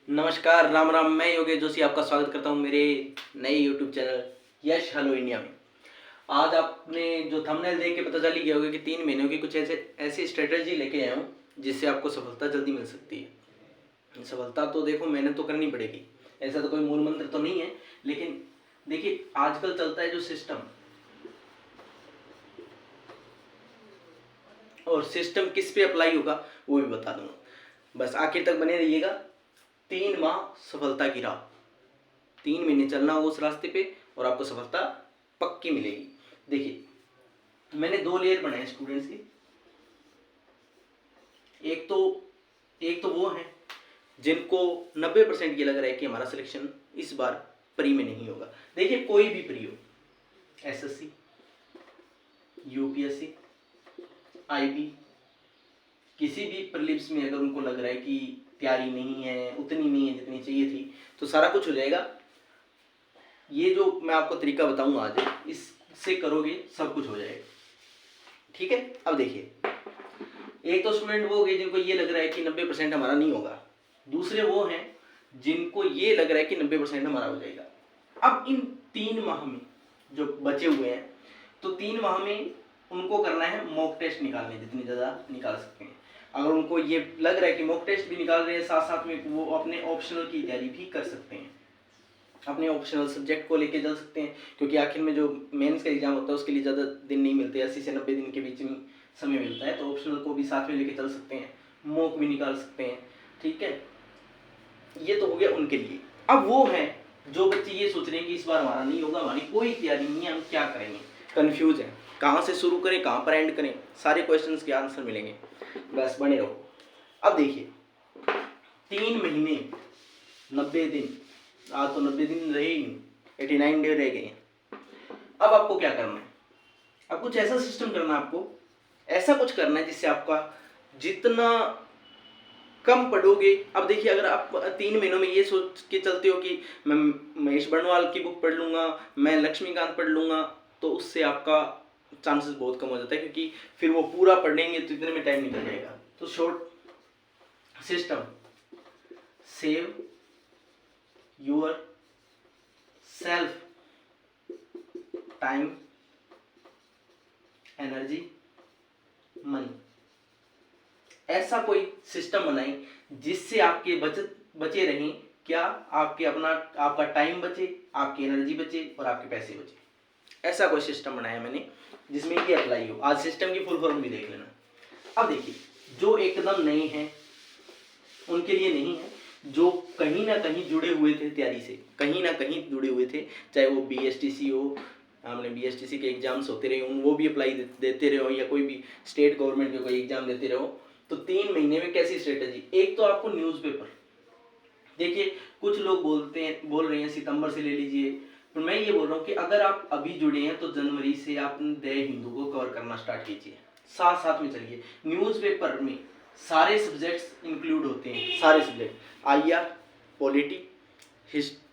नमस्कार, राम राम। मैं योगेश जोशी आपका स्वागत करता हूं मेरे नए यूट्यूब चैनल यश हेलो इंडिया में। आज आपने जो थंबनेल देख के पता चल ही गया होगा कि 3 महीनों की कुछ ऐसी स्ट्रेटजी लेके आया हूं जिससे आपको सफलता जल्दी मिल सकती है। सफलता तो देखो मेहनत तो करनी पड़ेगी, ऐसा तो कोई मूल मंत्र तो नहीं है। लेकिन देखिए आजकल चलता है जो सिस्टम, और सिस्टम किस पे अप्लाई होगा वो भी बता दूंगा। बस आखिर तक बने रहिएगा। 3 माह सफलता की राह, 3 महीने चलना होगा उस रास्ते पे और आपको सफलता पक्की मिलेगी। देखिए मैंने 2 लेयर बनाए स्टूडेंट्स के। एक तो वो हैं जिनको 90% ये लग रहा है कि हमारा सिलेक्शन इस बार प्री में नहीं होगा। देखिए कोई भी प्री हो, एसएससी, यूपीएससी, आईबी, किसी भी प्रीलिम्स में अगर उनको लग रहा है कि तैयारी नहीं है, उतनी नहीं है जितनी चाहिए थी, तो सारा कुछ हो जाएगा। ये जो मैं आपको तरीका बताऊंगा आज, इससे करोगे सब कुछ हो जाएगा। ठीक है। अब देखिए, एक तो स्टूडेंट वो हो गए जिनको ये लग रहा है कि 90% हमारा नहीं होगा। दूसरे वो हैं जिनको ये लग रहा है कि 90% हमारा हो जाएगा। अब इन 3 माह में जो बचे हुए हैं, तो 3 माह में उनको करना है मॉक टेस्ट निकालने, जितनी ज़्यादा निकाल सकते हैं। अगर उनको ये लग रहा है कि मॉक टेस्ट भी निकाल रहे हैं, साथ साथ में वो अपने ऑप्शनल की तैयारी भी कर सकते हैं, अपने ऑप्शनल सब्जेक्ट को लेके चल सकते हैं। क्योंकि आखिर में जो मेंस का एग्जाम होता है उसके लिए ज़्यादा दिन नहीं मिलते, 80 से 90 दिन के बीच में समय मिलता है, तो ऑप्शनल को भी साथ में लेके चल सकते हैं, मॉक भी निकाल सकते हैं। ठीक है, ये तो हो गया उनके लिए। अब वो हैं जो बच्चे ये सोच रहे हैं कि इस बार हमारा नहीं होगा, हमारी कोई तैयारी नहीं है, हम क्या करेंगे, कन्फ्यूज है, कहाँ से शुरू करें, कहाँ पर एंड करें। सारे क्वेश्चन के आंसर मिलेंगे, बस बने रहो। अब देखिए 3 महीने 90 दिन, आज तो 90 दिन रहे ही नहीं, 89 डे रह गए हैं। अब आपको क्या करना है, अब कुछ ऐसा सिस्टम करना है, आपको ऐसा कुछ करना है जिससे आपका जितना कम पढ़ोगे। अब देखिए अगर आप 3 महीनों में ये सोच के चलते हो कि मैं महेश बर्णवाल की बुक पढ़ लूँगा, मैं लक्ष्मीकांत पढ़ लूँगा, तो उससे आपका चांसेस बहुत कम हो जाता है, क्योंकि फिर वो पूरा पढ़ेंगे तो इतने में टाइम निकल जाएगा। तो short system, save your self time, energy, money. ऐसा कोई सिस्टम बनाएं जिससे आपके बचत बचे रहें। क्या आपके आपका टाइम बचे, आपकी एनर्जी बचे और आपके पैसे बचे। ऐसा कोई सिस्टम बनाया मैंने जिसमें ये अप्लाई हो। आज सिस्टम की फुल फॉर्म भी देख लेना। अब देखिए जो एकदम नए हैं उनके लिए नहीं है, जो कहीं ना कहीं जुड़े हुए थे तैयारी से, कहीं ना कहीं जुड़े हुए थे, चाहे वो बीएसटीसी हो, हमने बीएसटीसी के एग्जाम्स होते रहे, वो भी अप्लाई देते रहो, या कोई भी स्टेट गवर्नमेंट के कोई एग्जाम देते रहो। तो 3 महीने में कैसी स्ट्रेटजी, एक तो आपको न्यूज़पेपर। देखिए कुछ लोग बोल रहे हैं सितंबर से ले लीजिए, पर मैं ये बोल रहा हूँ कि अगर आप अभी जुड़े हैं तो जनवरी से आप द हिंदू को कवर करना स्टार्ट कीजिए, साथ साथ में चलिए। न्यूज़पेपर में सारे सब्जेक्ट्स इंक्लूड होते हैं, सारे सब्जेक्ट, आईआर, पॉलिटी,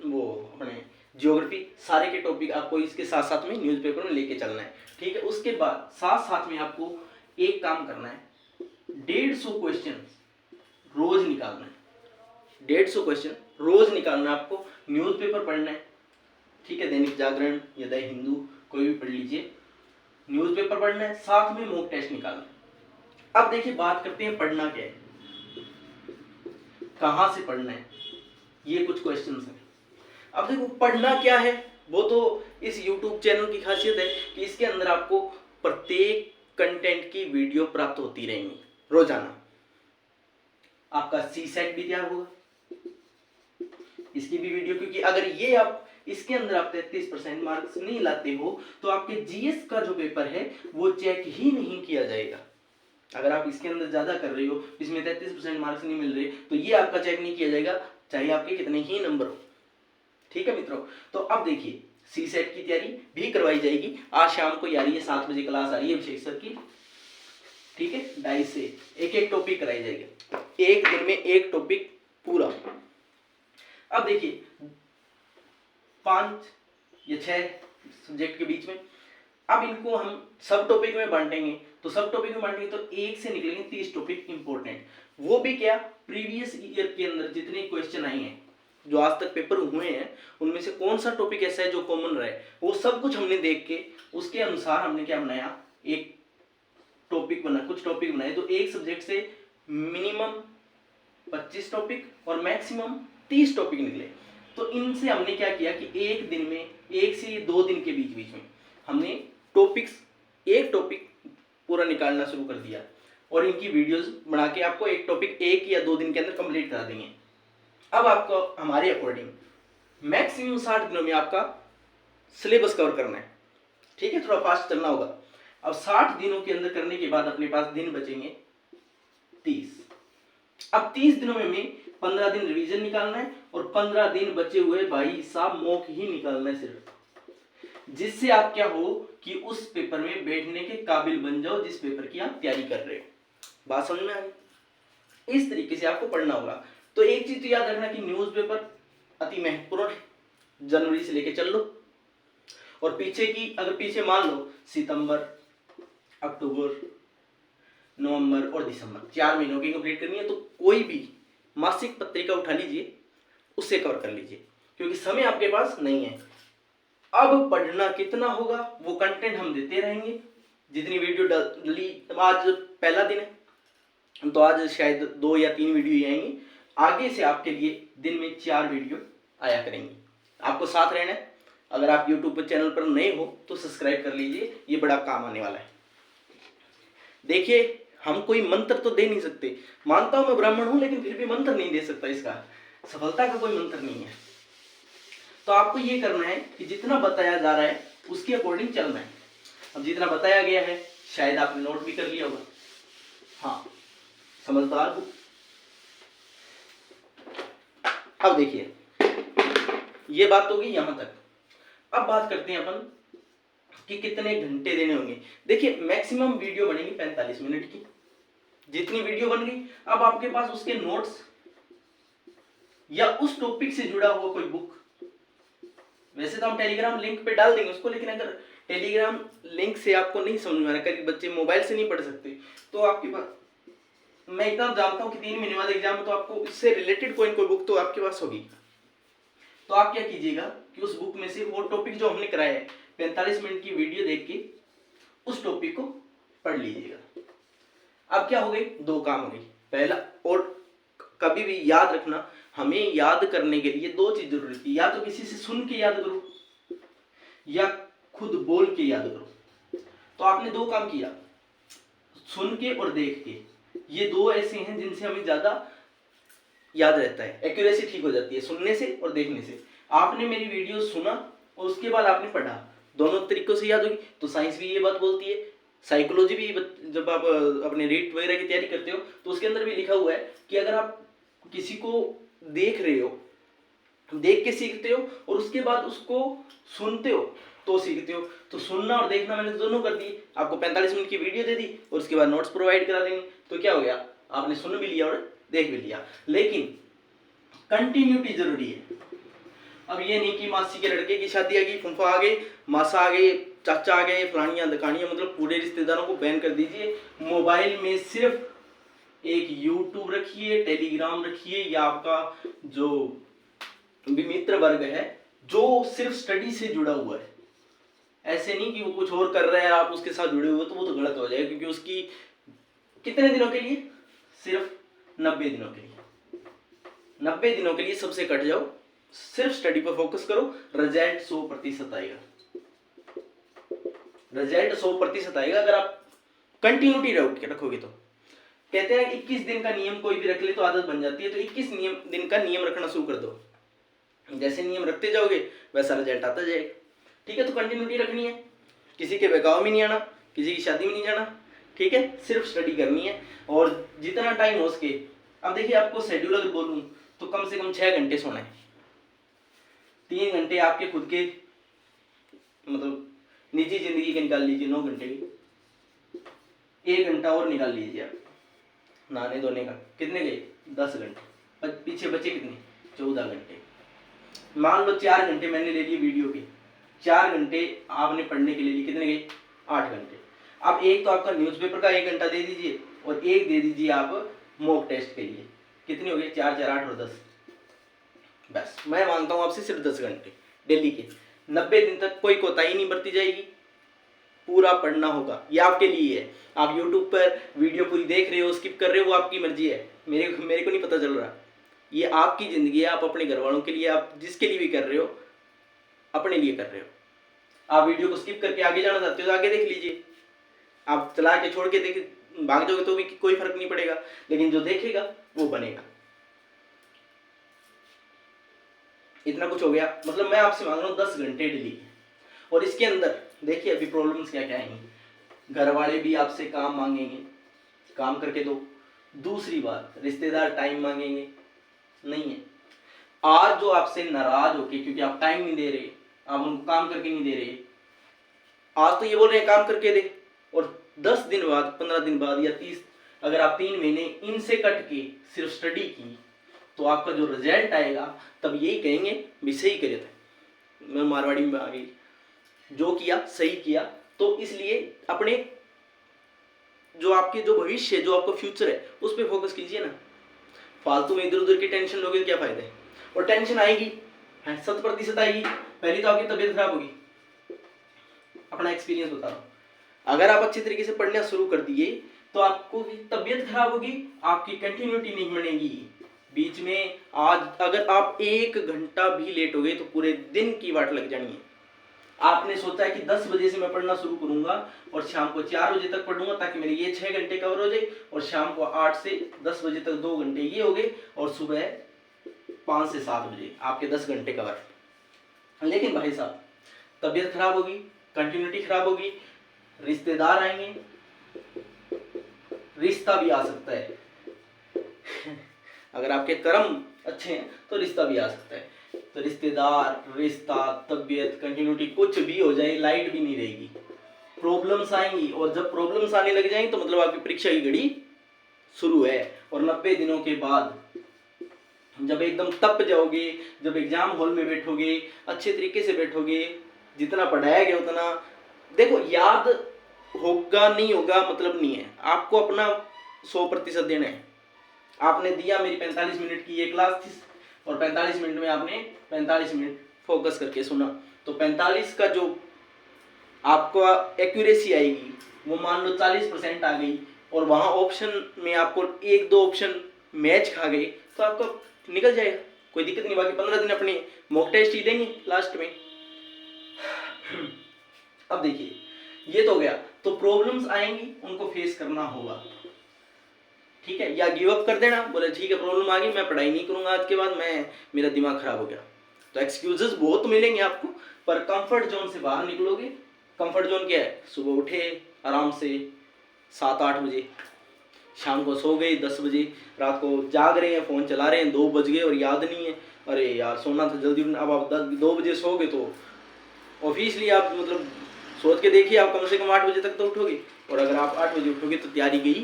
वो अपने ज्योग्राफी, सारे के टॉपिक आपको इसके साथ साथ में न्यूज़पेपर में लेके चलना है। ठीक है, उसके बाद साथ साथ में आपको एक काम करना है, 150 क्वेश्चन रोज निकालना है। 150 क्वेश्चन रोज निकालना है आपको, न्यूज़पेपर पढ़ना है। ठीक है, दैनिक जागरण या द हिंदू कोई भी पढ़ लीजिए, न्यूज़पेपर पढ़ना है, साथ में मॉक टेस्ट निकालना है। अब देखिए बात करते हैं पढ़ना क्या है, कहां से पढ़ना है, ये कुछ क्वेश्चंस हैं। अब देखो पढ़ना क्या है, वो तो इस YouTube चैनल की खासियत है कि इसके अंदर आपको प्रत्येक कंटेंट की वीडियो प्राप्त होती रहेंगी रोजाना। आपका सीसेट भी तैयार होगा, इसकी भी वीडियो, क्योंकि अगर ये आप इसके अंदर आप 33% मार्क्स नहीं लाते हो तो आपके जीएस का जो पेपर है वो चेक ही नहीं किया जाएगा। अगर आप इसके अंदर ज्यादा कर रहे हो, इसमें 33% मार्क्स नहीं मिल रहे, तो ये आपका चेक नहीं किया जाएगा, चाहे आपके कितने ही नंबर हो। ठीक है मित्रों, तो अब देखिए सी सेट की तैयारी भी करवाई जाएगी। आज शाम को यार ये 7 बजे क्लास आ रही है अभिषेक सर की। ठीक है, 2:30 से एक टॉपिक कराई जाएगी, एक दिन में एक टॉपिक पूरा। अब देखिए 5 या 6 सब्जेक्ट के बीच में, अब इनको हम सब टॉपिक में बांटेंगे, तो सब टॉपिक में बांटेंगे तो 1 से निकलेंगे 30 टॉपिक इंपॉर्टेंट। वो भी क्या, प्रीवियस ईयर के अंदर जितने क्वेश्चन आए हैं, जो आज तक पेपर हुए हैं, उनमें से कौन सा टॉपिक ऐसा है जो कॉमन रहे, वो सब कुछ हमने देख के उसके अनुसार हमने क्या बनाया, एक टॉपिक बना, कुछ टॉपिक बनाए। तो एक सब्जेक्ट से मिनिमम 25 टॉपिक और मैक्सिमम 30 टॉपिक निकले। तो इनसे हमने क्या किया कि एक दिन में, 1 से 2 दिन के बीच बीच में हमने एक टॉपिक पूरा निकालना शुरू कर दिया और इनकी वीडियोस बना के आपको एक टॉपिक 1 या 2 दिन के अंदर कंप्लीट करा देंगे। अब आपको हमारे अकॉर्डिंग मैक्सिमम 60 दिनों में आपका सिलेबस कवर करना है, ठीक है, थोड़ा फास्ट चलना होगा। अब 60 दिनों के अंदर करने के बाद अपने पास दिन बचेंगे 30। अब 30 दिनों में हमें 15 दिन रिवीजन निकालना है और 15 दिन बचे हुए भाई साहब मॉक ही निकालना है सिर्फ, जिससे आप क्या हो कि उस पेपर में बैठने के काबिल बन जाओ जिस पेपर की आप तैयारी कर रहे हो। बात समझ में आ गई? इस तरीके से आपको पढ़ना होगा। तो एक चीज तो याद रखना कि न्यूज़पेपर अति महत्वपूर्ण है, जनवरी से लेके चल लो। और पीछे की अगर पीछे मान लो सितंबर, अक्टूबर, नवंबर और दिसंबर 4 महीनों की कंप्लीट करनी है, तो कोई भी मासिक पत्रिका उठा लीजिए, उससे कवर कर लीजिए, क्योंकि समय आपके पास नहीं है। अब पढ़ना कितना होगा वो कंटेंट हम देते रहेंगे। जितनी वीडियो डली, आज पहला दिन है तो आज शायद 2 या 3 वीडियो ही आएंगी। आगे से आपके लिए दिन में 4 वीडियो आया करेंगी। आपको साथ रहना है। अगर आप यूट्यूब पर चैनल पर नए हो तो सब्सक्राइब कर लीजिए, ये बड़ा काम आने वाला है। देखिए, हम कोई मंत्र तो दे नहीं सकते, मानता हूं मैं ब्राह्मण हूं, लेकिन फिर भी मंत्र नहीं दे सकता, इसका सफलता का कोई मंत्र नहीं है। तो आपको ये करना है कि जितना बताया जा रहा है उसके अकॉर्डिंग चलना है। अब जितना बताया गया है शायद आपने नोट भी कर लिया होगा, हाँ, समझदार हो। अब देखिए, ये बात होगी यहां तक। अब बात करते हैं अपन कि कितने घंटे देने होंगे। देखिए, मैक्सिमम वीडियो बनेगी 45 मिनट की, जितनी वीडियो बन गई। अब आपके पास उसके नोट्स या उस टॉपिक से जुड़ा हुआ कोई बुक, वैसे तो हम टेलीग्राम लिंक पे डाल देंगे उसको, लेकिन अगर टेलीग्राम लिंक से आपको नहीं समझ में आ रहा, कई बच्चे मोबाइल से नहीं पढ़ सकते, तो आपके पास, मैं इतना जानता हूं कि 3 महीने बाद एग्जाम में तो आपको इससे रिलेटेड कोई बुक तो आपके पास होगी। तो आप क्या कीजिएगा कि उस बुक में से वो टॉपिक जो हमने कराया है 45 मिनट की वीडियो देख के उस टॉपिक को पढ़ लीजिएगा। अब क्या हो गई, 2 काम हो गई। पहला, और कभी भी याद रखना, हमें याद करने के लिए 2 चीज जरूरी थी, या तो किसी से सुन के याद करो या खुद बोल के याद करो। तो आपने 2 काम किया, सुन के और देख के। ये 2 ऐसे हैं जिनसे हमें ज्यादा याद रहता है, एक्यूरेसी ठीक हो जाती है सुनने से और देखने से। आपने मेरी वीडियो सुना और उसके बाद आपने पढ़ा, दोनों तरीकों से याद होगी। तो साइंस भी ये बात बोलती है, साइकोलॉजी भी, जब आप अपने रीट वगैरह की तैयारी करते हो तो उसके अंदर भी लिखा हुआ है कि अगर आप किसी को देख रहे हो, देख के सीखते हो और उसके बाद उसको सुनते हो तो सीखते हो। तो सुनना और देखना मैंने दोनों कर दी। आपको 45 मिनट की वीडियो दे दी और उसके बाद नोट्स प्रोवाइड करा देंगे, तो क्या हो गया, आपने सुन भी लिया और देख भी लिया। लेकिन कंटिन्यूटी जरूरी है। अब ये नहीं कि मासी के लड़के की शादी आ गई, फूफा आ गए, मासा आ गए, चाचा आ गए, फलानियां दकानियां, मतलब पूरे रिश्तेदारों को बैन कर दीजिए। मोबाइल में सिर्फ एक यूट्यूब रखिए, टेलीग्राम रखिए, या आपका जो भी मित्र वर्ग है जो सिर्फ स्टडी से जुड़ा हुआ है। ऐसे नहीं कि वो कुछ और कर रहा है आप उसके साथ जुड़े हुए, तो वो तो गलत हो जाएगा, क्योंकि उसकी कितने दिनों के लिए, सिर्फ 90 दिनों के लिए। 90 दिनों के लिए सबसे कट जाओ, सिर्फ स्टडी पर फोकस करो, रिजल्ट 100% आएगा। रिजल्ट 100% आएगा अगर आप कंटिन्यूटी रखोगे। तो कहते हैं 21 दिन का नियम कोई भी रख ले तो आदत बन जाती है। तो 21 दिन का नियम रखना शुरू कर दो। जैसे नियम रखते जाओगे वैसा रिजल्ट आता जाएगा। ठीक है, तो कंटिन्यूटी रखनी है, किसी के बहकाव में नहीं आना, किसी की शादी में नहीं जाना, ठीक है, सिर्फ स्टडी करनी है और जितना टाइम हो सके। अब देखिए, आपको शेड्यूल अगर बोलूं तो कम से कम 6 घंटे सोना है, 3 घंटे आपके खुद के मतलब निजी जिंदगी के निकाल लीजिए, 9 घंटे की, 1 घंटा और निकाल लीजिए आप नहाने धोने का, कितने गए, 10 घंटे, पीछे बचे कितने, 14 घंटे। मान लो 4 घंटे मैंने ले लिए वीडियो के, 4 घंटे आपने पढ़ने के लिए लिए, कितने गए, 8 घंटे। अब एक तो आपका न्यूज़पेपर का 1 घंटा दे दीजिए और एक दे दीजिए आप मॉक टेस्ट के लिए। कितनी हो गई, 4 4 8 और 10, बस मैं मांगता हूँ आपसे सिर्फ 10 घंटे डेली के, 90 दिन तक कोई कोताही नहीं बरती जाएगी, पूरा पढ़ना होगा। ये आपके लिए है, आप YouTube पर वीडियो पूरी देख रहे हो, स्किप कर रहे हो, वो आपकी मर्जी है, मेरे को नहीं पता चल रहा। ये आपकी ज़िंदगी है, आप अपने घर वालों के लिए, आप जिसके लिए भी कर रहे हो अपने लिए कर रहे हो। आप वीडियो को स्किप करके आगे जाना चाहते हो तो आगे देख लीजिए, आप चला के छोड़ के देख भाग जाओगे तो भी कोई फर्क नहीं पड़ेगा, लेकिन जो देखेगा वो बनेगा। इतना कुछ हो गया, मतलब मैं आपसे मांग रहा हूँ 10 घंटे डेली। और इसके अंदर देखिए अभी प्रॉब्लम्स क्या क्या आएंगी। घर वाले भी आपसे काम मांगेंगे, काम करके दो। दूसरी बात, रिश्तेदार टाइम मांगेंगे, नहीं है। आज जो आपसे नाराज होके क्योंकि आप टाइम नहीं दे रहे, आप उनको काम करके नहीं दे रहे, आज तो ये बोल रहे हैं काम करके दे, और 10 दिन बाद, 15 दिन बाद या 30, अगर आप 3 महीने इनसे कट के सिर्फ स्टडी की तो आपका जो रिजल्ट आएगा तब यही कहेंगे भी सही करे थे, मैं मारवाड़ी में आ गई, जो किया सही किया। तो इसलिए अपने जो आपके जो भविष्य, जो आपका फ्यूचर है, उस पर फोकस कीजिए ना। फालतू में इधर उधर की टेंशन लोगे तो क्या फायदा है। और टेंशन आएगी, 100% आएगी, पहली तो आपकी तबीयत खराब होगी। अपना एक्सपीरियंस बता रहा हूँ, अगर आप अच्छी तरीके से पढ़ना शुरू कर दिए तो आपको तबीयत खराब होगी, आपकी कंटिन्यूटी नहीं बनेगी बीच में। आज अगर आप 1 घंटा भी लेट हो गए तो पूरे दिन की वाट लग जानी है। आपने सोचा है कि 10 बजे से मैं पढ़ना शुरू करूंगा और शाम को 4 बजे तक पढ़ूंगा ताकि मेरे ये 6 घंटे कवर हो जाए, और शाम को 8 से 10 बजे तक 2 घंटे ये हो गए, और सुबह 5 से 7 बजे आपके 10 घंटे कवर। लेकिन भाई साहब तबीयत खराब होगी, कंटिन्यूटी खराब होगी, रिश्तेदार आएंगे, रिश्ता भी आ सकता है अगर आपके कर्म अच्छे हैं तो रिश्ता भी आ सकता है। तो रिश्तेदार, रिश्ता, तबीयत, कंटिन्यूटी कुछ भी हो जाए, लाइट भी नहीं रहेगी, प्रॉब्लम्स आएंगी। और जब प्रॉब्लम्स आने लग जाएंगी तो मतलब आपकी परीक्षा की घड़ी शुरू है। और 90 दिनों के बाद जब एकदम तप जाओगे, जब एग्जाम हॉल में बैठोगे, अच्छे तरीके से बैठोगे, जितना पढ़ाया गया उतना, देखो याद होगा नहीं होगा मतलब नहीं है, आपको अपना 100% देना है। आपने दिया, मेरी 45 मिनट की ये क्लास थी और 45 मिनट में आपने 45 मिनट फोकस करके सुना, तो 45 का जो आपका एक्यूरेसी आएगी वो मान लो 40% आ गई, और वहाँ ऑप्शन में आपको 1-2 ऑप्शन मैच खा गए तो आपका निकल जाएगा, कोई दिक्कत नहीं। बाकी 15 दिन अपने मॉक टेस्ट ही देंगे लास्ट में। अब देखिए ये तो गया, तो प्रॉब्लम्स आएंगी, उनको फेस करना होगा, ठीक है। या गिव अप कर देना, बोले ठीक है प्रॉब्लम आ गई, मैं पढ़ाई नहीं करूंगा आज के बाद, मेरा दिमाग खराब हो गया। तो एक्सक्यूजेस बहुत मिलेंगे आपको, पर कंफर्ट जोन से बाहर निकलोगे। कंफर्ट जोन क्या है? सुबह उठे आराम से 7-8 बजे, शाम को सो गए 10 बजे, रात को जाग रहे हैं, फ़ोन चला रहे हैं, 2 बज गए और याद नहीं है, अरे यार सोना था जल्दी उठना। अब आप 2 बजे सो गए तो ऑब्वियसली आप मतलब सोच के देखिए, आप कम से कम 8 बजे तक तो उठोगे, और अगर आप 8 बजे उठोगे तो तैयारी गई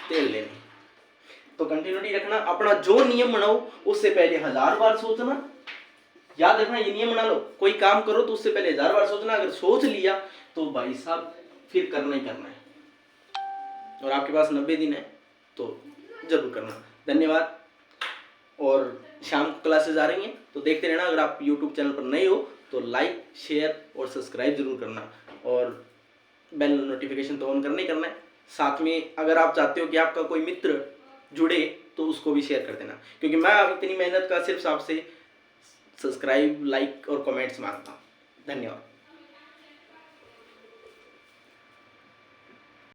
तेल लेने। तो कंटिन्यूटी रखना, अपना जो नियम बनाओ उससे पहले 1000 बार सोचना। याद रखना ये नियम बना लो, कोई काम करो तो उससे पहले 1000 बार सोचना। अगर सोच लिया तो भाई साहब फिर करना ही करना है, और आपके पास 90 दिन है तो जरूर करना। धन्यवाद। और शाम को क्लासेस आ रही हैं तो देखते रहना। अगर आप YouTube चैनल पर नए हो तो लाइक, शेयर और सब्सक्राइब जरूर करना, और बेल नोटिफिकेशन तो ऑन करना ही करना है। साथ में अगर आप चाहते हो कि आपका कोई मित्र जुड़े तो उसको भी शेयर कर देना, क्योंकि मैं अब इतनी मेहनत का सिर्फ आपसे सब्सक्राइब, लाइक और कमेंट्स मांगता हूँ। धन्यवाद।